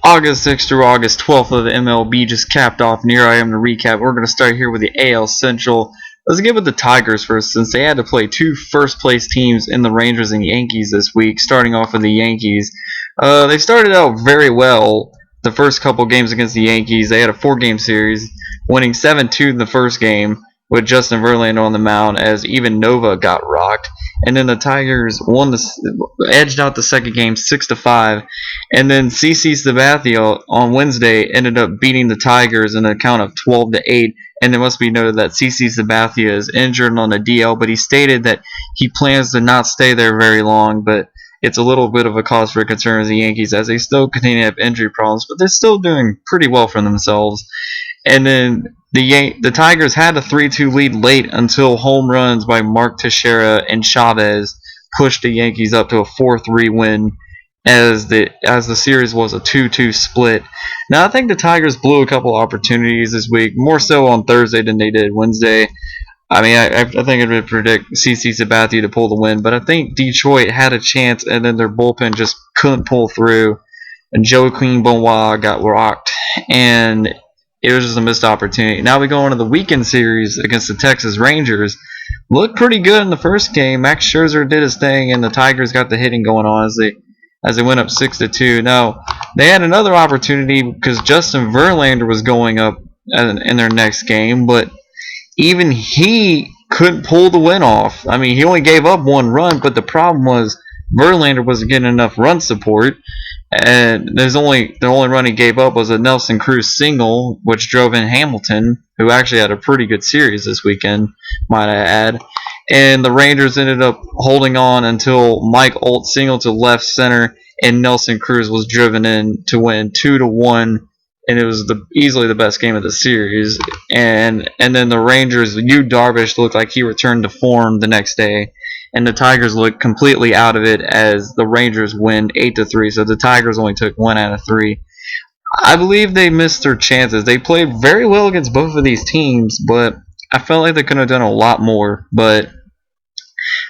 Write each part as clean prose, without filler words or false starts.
August 6th through August 12th of the MLB just capped off, and here I am to recap. We're going to start here with the AL Central. Let's get with the Tigers first, since they had to play two first-place teams in the Rangers and Yankees this week, starting off with the Yankees. They started out very well the first couple games against the Yankees. They had a 4-game series, winning 7-2 in the first game with Justin Verlander on the mound, as even Nova got rocked. And then the Tigers edged out the second game 6-5. And then CC Sabathia on Wednesday ended up beating the Tigers in a count of 12-8. And it must be noted that CC Sabathia is injured on the DL, but he stated that he plans to not stay there very long. But it's a little bit of a cause for concern as the Yankees, as they still continue to have injury problems, but they're still doing pretty well for themselves. And then the Tigers had a 3-2 lead late until home runs by Mark Teixeira and Chavez pushed the Yankees up to a 4-3 win, as the series was a 2-2 split. Now, I think the Tigers blew a couple opportunities this week, more so on Thursday than they did Wednesday. I mean, I think I would predict CC Sabathia to pull the win, but I think Detroit had a chance, and then their bullpen just couldn't pull through, and Joaquin Benoit got rocked, and it was just a missed opportunity. Now we go into the weekend series against the Texas Rangers. Looked pretty good in the first game. Max Scherzer did his thing, and the Tigers got the hitting going on as they went up 6-2. Now they had another opportunity because Justin Verlander was going up in their next game, but even he couldn't pull the win off. I mean, he only gave up one run, but the problem was Verlander wasn't getting enough run support. And the only run he gave up was a Nelson Cruz single, which drove in Hamilton, who actually had a pretty good series this weekend, might I add. And the Rangers ended up holding on until Mike Olt singled to left center, and Nelson Cruz was driven in to win 2-1, and it was easily the best game of the series. And then the Rangers, Yu Darvish looked like he returned to form the next day. And the Tigers look completely out of it as the Rangers win 8-3. So the Tigers only took 1 out of 3. I believe they missed their chances. They played very well against both of these teams, but I felt like they could have done a lot more. But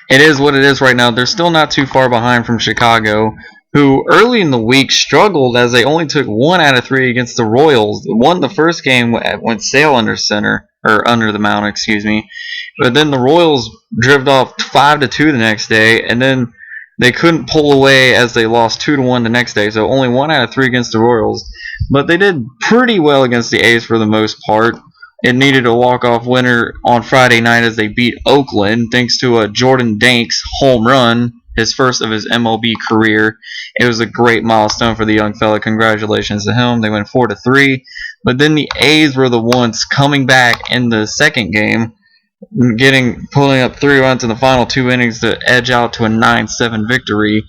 it is what it is right now. They're still not too far behind from Chicago, who early in the week struggled as they only took 1 out of 3 against the Royals. Won the first game, went Sale under the mound, excuse me. But then the Royals drifted off 5-2 the next day, and then they couldn't pull away as they lost 2-1 the next day. So only 1 out of 3 against the Royals. But they did pretty well against the A's for the most part. It needed a walk-off winner on Friday night as they beat Oakland thanks to a Jordan Danks home run, his first of his MLB career. It was a great milestone for the young fella. Congratulations to him. They went 4-3. But then the A's were the ones coming back in the second game, pulling up 3 runs in the final 2 innings to edge out to a 9-7 victory.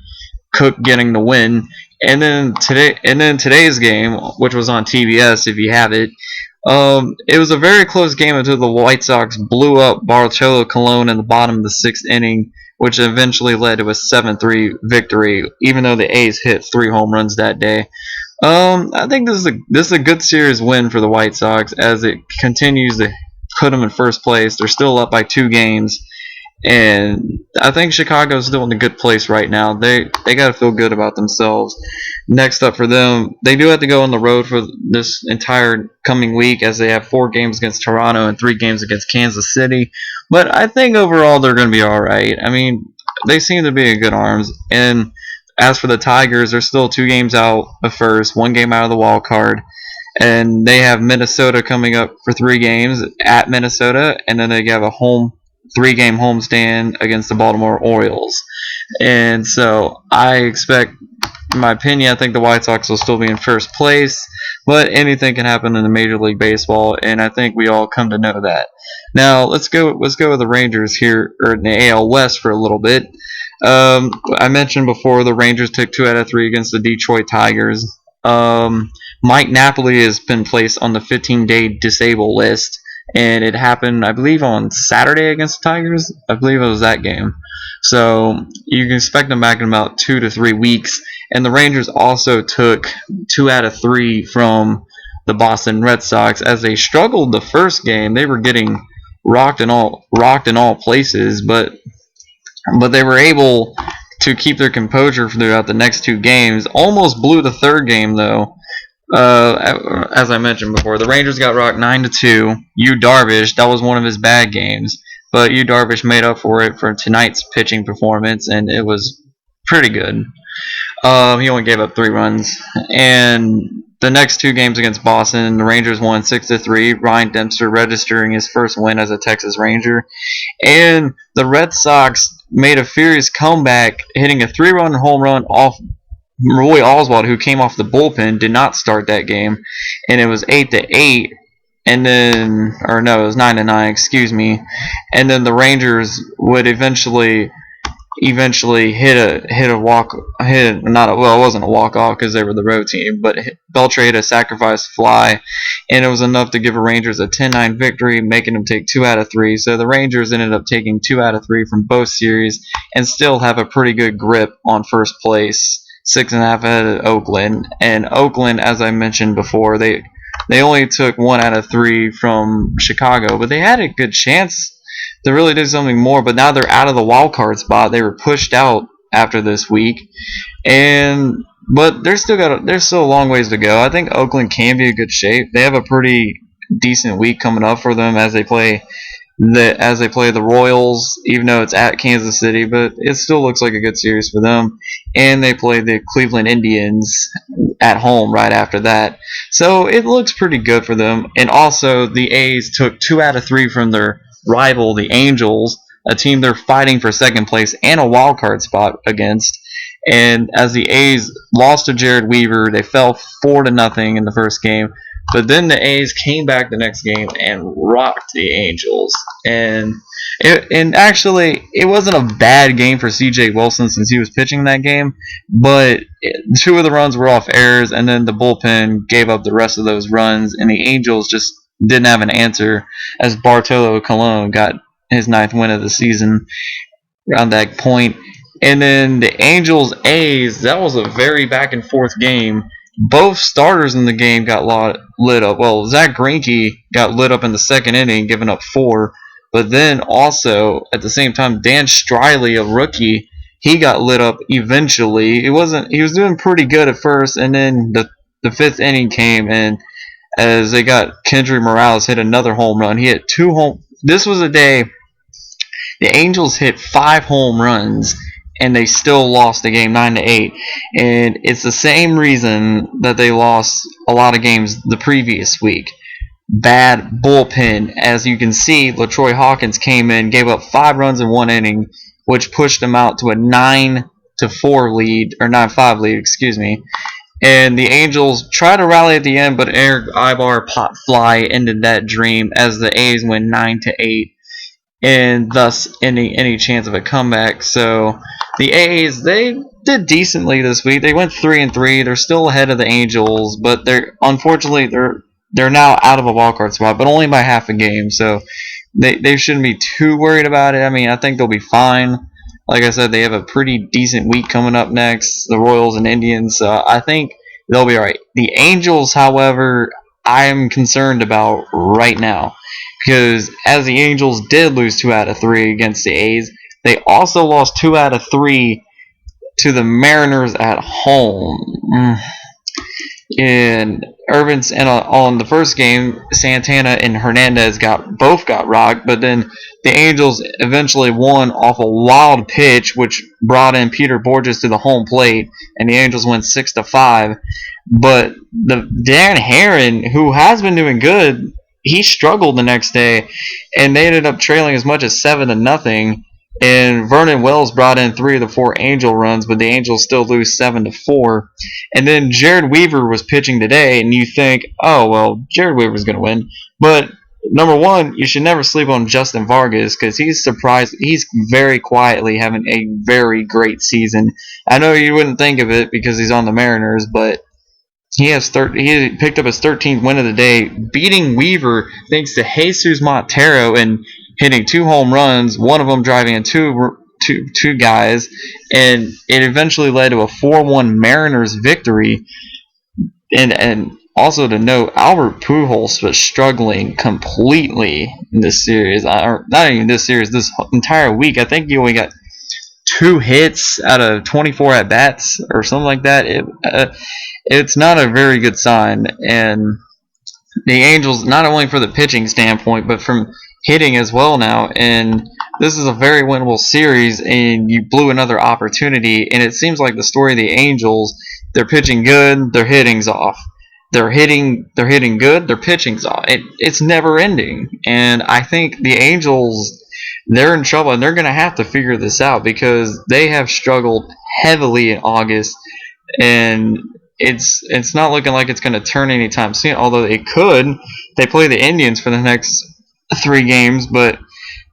Cook getting the win. And then today's game, which was on TBS if you have it, it was a very close game until the White Sox blew up Bartolo Colon in the bottom of the 6th inning, which eventually led to a 7-3 victory, even though the A's hit 3 home runs that day. I think this is a good series win for the White Sox as it continues to put them in first place. They're still up by 2 games, and I think Chicago's still in a good place right now. They got to feel good about themselves. Next up for them, they do have to go on the road for this entire coming week as they have 4 games against Toronto and 3 games against Kansas City. But I think overall they're going to be all right. I mean, they seem to be in good arms. And as for the Tigers, they're still 2 games out of first, 1 game out of the wild card. And they have Minnesota coming up for 3 games at Minnesota, and then they have a 3-game homestand against the Baltimore Orioles. And so I expect, in my opinion, I think the White Sox will still be in first place, but anything can happen in the Major League Baseball, and I think we all come to know that. Now let's go with the Rangers here, or in the AL West for a little bit. I mentioned before the Rangers took 2 out of 3 against the Detroit Tigers. Mike Napoli has been placed on the 15-day disabled list, and it happened, I believe, on Saturday against the Tigers. I believe it was that game. So you can expect them back in about 2 to 3 weeks. And the Rangers also took 2 out of 3 from the Boston Red Sox as they struggled the first game. They were getting rocked in all places, but they were able to keep their composure throughout the next two games. Almost blew the third game though. As I mentioned before, the Rangers got rocked 9-2. Yu Darvish, that was one of his bad games, but Yu Darvish made up for it for tonight's pitching performance, and it was pretty good. He only gave up 3 runs, and the next two games against Boston, the Rangers won 6-3. Ryan Dempster registering his first win as a Texas Ranger, and the Red Sox made a furious comeback, hitting a 3-run home run off Roy Oswald, who came off the bullpen, did not start that game, and it was 8-8. And then, or no, it was 9-9. Excuse me. And then the Rangers would eventually hit a walk, not a, well, it wasn't a walk off because they were the road team, but Beltre hit a sacrifice fly, and it was enough to give the Rangers a 10-9 victory, making them take 2 out of 3. So the Rangers ended up taking 2 out of 3 from both series and still have a pretty good grip on first place, 6.5 ahead of Oakland. And Oakland, as I mentioned before, they only took 1 out of 3 from Chicago, but they had a good chance to really do something more. But now they're out of the wild card spot. They were pushed out after this week, but there's still a long ways to go. I think Oakland can be in good shape. They have a pretty decent week coming up for them as they play the Royals, even though it's at Kansas City, but it still looks like a good series for them. And they play the Cleveland Indians at home right after that. So it looks pretty good for them. And also the A's took 2 out of 3 from their rival, the Angels, a team they're fighting for second place and a wild card spot against. And as the A's lost to Jared Weaver, they fell 4-0 in the first game. But then the A's came back the next game and rocked the Angels. And actually, it wasn't a bad game for C.J. Wilson since he was pitching that game. But 2 of the runs were off errors, and then the bullpen gave up the rest of those runs. And the Angels just didn't have an answer as Bartolo Colon got his 9th win of the season around that point. And then the Angels A's, that was a very back and forth game. Both starters in the game got lit up. Well, Zach Greinke got lit up in the second inning, giving up 4. But then also, at the same time, Dan Striley, a rookie, he got lit up eventually. He was doing pretty good at first, and then the 5th inning came, and as they got Kendry Morales hit another home run. He hit 2 home. This was a day the Angels hit 5 home runs, and they still lost the game 9-8. And it's the same reason that they lost a lot of games the previous week. Bad bullpen. As you can see, LaTroy Hawkins came in, gave up 5 runs in 1 inning, which pushed them out to a 9-4 lead, or 9-5 lead, excuse me. And the Angels tried to rally at the end, but Eric Ibar pop fly ended that dream as the A's win 9-8. And thus ending any chance of a comeback. So the A's, they did decently this week. They went 3-3. They're still ahead of the Angels, but they're now out of a wildcard spot, but only by half a game. So they shouldn't be too worried about it. I mean, I think they'll be fine. Like I said, they have a pretty decent week coming up next, the Royals and Indians. So I think they'll be all right. The Angels, however, I am concerned about right now. Because as the Angels did lose 2 out of 3 against the A's, they also lost 2 out of 3 to the Mariners at home. And on the first game, Santana and Hernandez both got rocked, but then the Angels eventually won off a wild pitch, which brought in Peter Borges to the home plate, and the Angels went 6-5. But the Darren Herron, who has been doing good, he struggled the next day, and they ended up trailing as much as 7-0. And Vernon Wells brought in 3 of the 4 Angel runs, but the Angels still lose 7-4. And then Jared Weaver was pitching today, and you think, oh well, Jared Weaver's going to win. But number one, you should never sleep on Justin Vargas because he's very quietly having a very great season. I know you wouldn't think of it because he's on the Mariners, but he picked up his 13th win of the day, beating Weaver thanks to Jesus Montero and hitting 2 home runs, one of them driving in two guys, and it eventually led to a 4-1 Mariners victory. And also to note, Albert Pujols was struggling completely in this series. Or not even this series, this entire week. I think he only got 2 hits out of 24 at bats or something like that. It's not a very good sign. And the Angels, not only for the pitching standpoint, but from hitting as well now. And this is a very winnable series, and you blew another opportunity. And it seems like the story of the Angels, they're pitching good, their hitting's off. They're hitting good, their pitching's off. It's never ending. And I think the Angels, they're in trouble, and they're going to have to figure this out because they have struggled heavily in August, and it's not looking like it's going to turn anytime soon. Although it could. They play the Indians for the next 3 games, but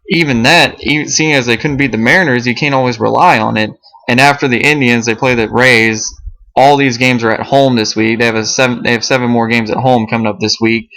even that, even seeing as they couldn't beat the Mariners, you can't always rely on it. And after the Indians, they play the Rays. All these games are at home this week. They have 7 more games at home coming up this week,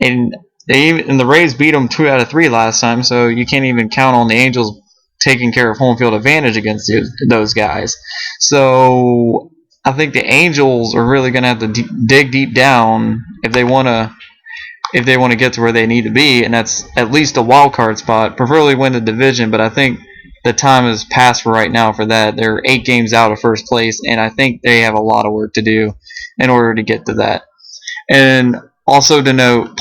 and the Rays beat them 2 out of 3 last time. So you can't even count on the Angels taking care of home field advantage against those guys. So I think the Angels are really going to have to dig deep down if they want to get to where they need to be, and that's at least a wild card spot. Preferably win the division, but I think the time has passed for right now for that. They're 8 games out of first place, and I think they have a lot of work to do in order to get to that. And also to note,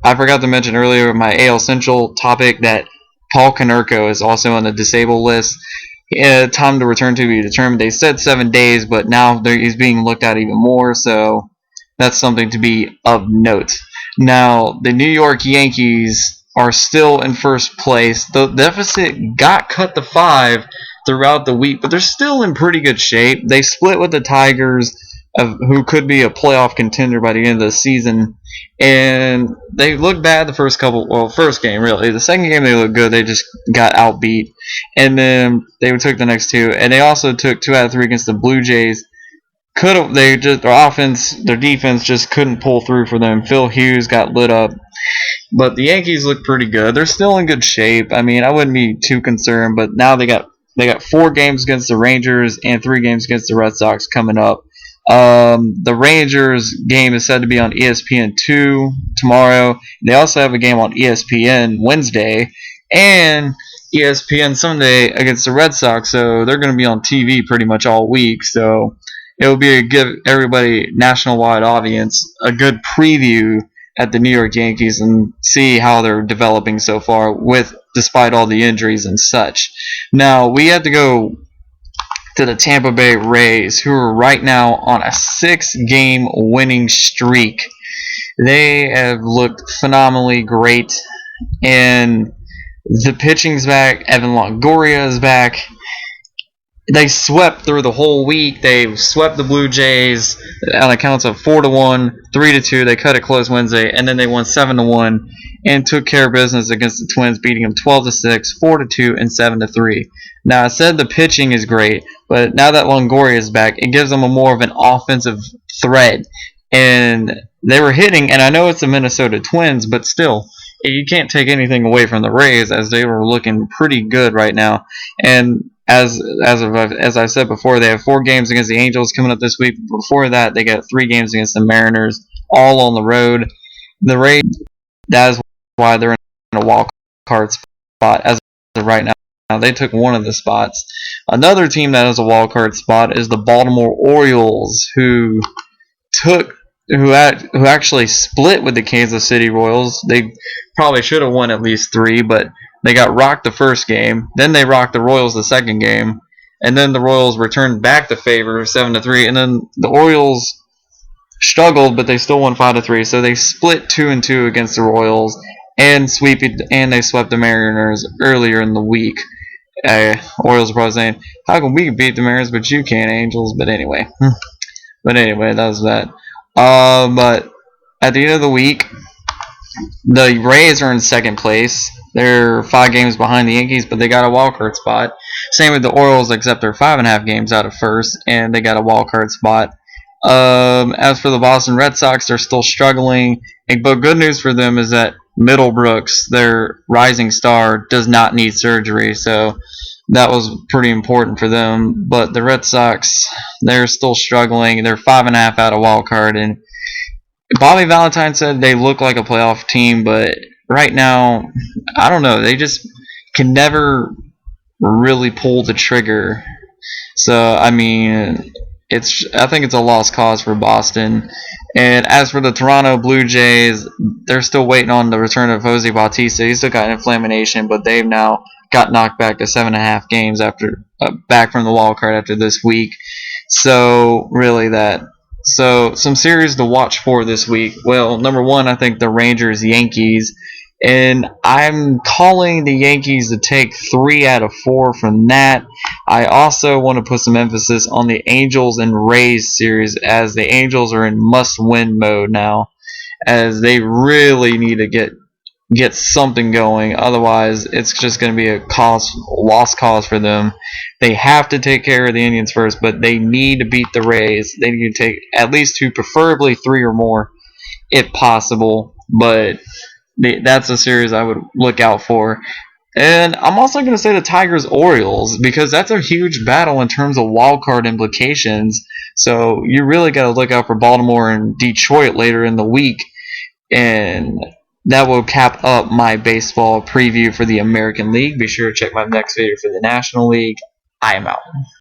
I forgot to mention earlier in my AL Central topic that Paul Konerko is also on the disabled list. Time to return to be determined. They said 7 days, but now he's being looked at even more, so that's something to be of note. Now, the New York Yankees are still in first place. The deficit got cut to 5 throughout the week, but they're still in pretty good shape. They split with the Tigers, who could be a playoff contender by the end of the season. And they looked bad the first game really. The second game they looked good. They just got outbeat. And then they took the next 2. And they also took 2 out of 3 against the Blue Jays. Their defense just couldn't pull through for them. Phil Hughes got lit up. But the Yankees look pretty good. They're still in good shape. I mean, I wouldn't be too concerned, but now they got 4 games against the Rangers and 3 games against the Red Sox coming up. The Rangers game is said to be on ESPN2 tomorrow. They also have a game on ESPN Wednesday and ESPN Sunday against the Red Sox, so they're going to be on TV pretty much all week. So it will be give everybody, national-wide audience, a good preview at the New York Yankees and see how they're developing so far despite all the injuries and such. Now, we have to go to the Tampa Bay Rays, who are right now on a 6-game winning streak. They have looked phenomenally great, and the pitching's back. Evan Longoria is back. They swept through the whole week. They swept the Blue Jays on accounts of 4-1, 3-2. They cut it close Wednesday, and then they won 7-1 and took care of business against the Twins, beating them 12-6, 4-2, and 7-3. Now, I said the pitching is great, but now that Longoria is back, it gives them a more of an offensive threat. And they were hitting, and I know it's the Minnesota Twins, but still, you can't take anything away from the Rays, as they were looking pretty good right now. And as I said before, they have 4 games against the Angels coming up this week. Before that, they got 3 games against the Mariners, all on the road. The Rays, that is why they're in a wild card spot as of right now. They took one of the spots. Another team that has a wild card spot is the Baltimore Orioles, who actually split with the Kansas City Royals. They probably should have won at least 3, but they got rocked the first game. Then they rocked the Royals the second game, and then the Royals returned back to favor 7-3. And then the Orioles struggled, but they still won 5-3. So they split 2-2 against the Royals and they swept the Mariners earlier in the week. Orioles are probably saying, "How can we beat the Mariners, but you can't, Angels?" But anyway, that was that. But at the end of the week, the Rays are in second place. They're 5 games behind the Yankees, but they got a wild card spot. Same with the Orioles, except they're 5.5 games out of first, and they got a wild card spot. As for the Boston Red Sox, they're still struggling. But good news for them is that Middlebrooks, their rising star, does not need surgery. So that was pretty important for them. But the Red Sox, they're still struggling. They're 5.5 out of wild card, and Bobby Valentine said they look like a playoff team, but right now, I don't know. They just can never really pull the trigger. So I mean, I think it's a lost cause for Boston. And as for the Toronto Blue Jays, they're still waiting on the return of Jose Bautista. He's still got inflammation, but they've now got knocked back to 7.5 games after back from the wild card after this week. So really that. So some series to watch for this week. Well, number one, I think the Rangers Yankees, and I'm calling the Yankees to take 3 out of 4 from that. I also want to put some emphasis on the Angels and Rays series, as the Angels are in must-win mode now, as they really need to get something going. Otherwise, it's just going to be a lost cause for them. They have to take care of the Indians first, but they need to beat the Rays. They need to take at least 2, preferably 3 or more, if possible. But that's a series I would look out for. And I'm also going to say the Tigers Orioles, because that's a huge battle in terms of wild card implications. So you really got to look out for Baltimore and Detroit later in the week. And that will cap up my baseball preview for the American League. Be sure to check my next video for the National League. I am out.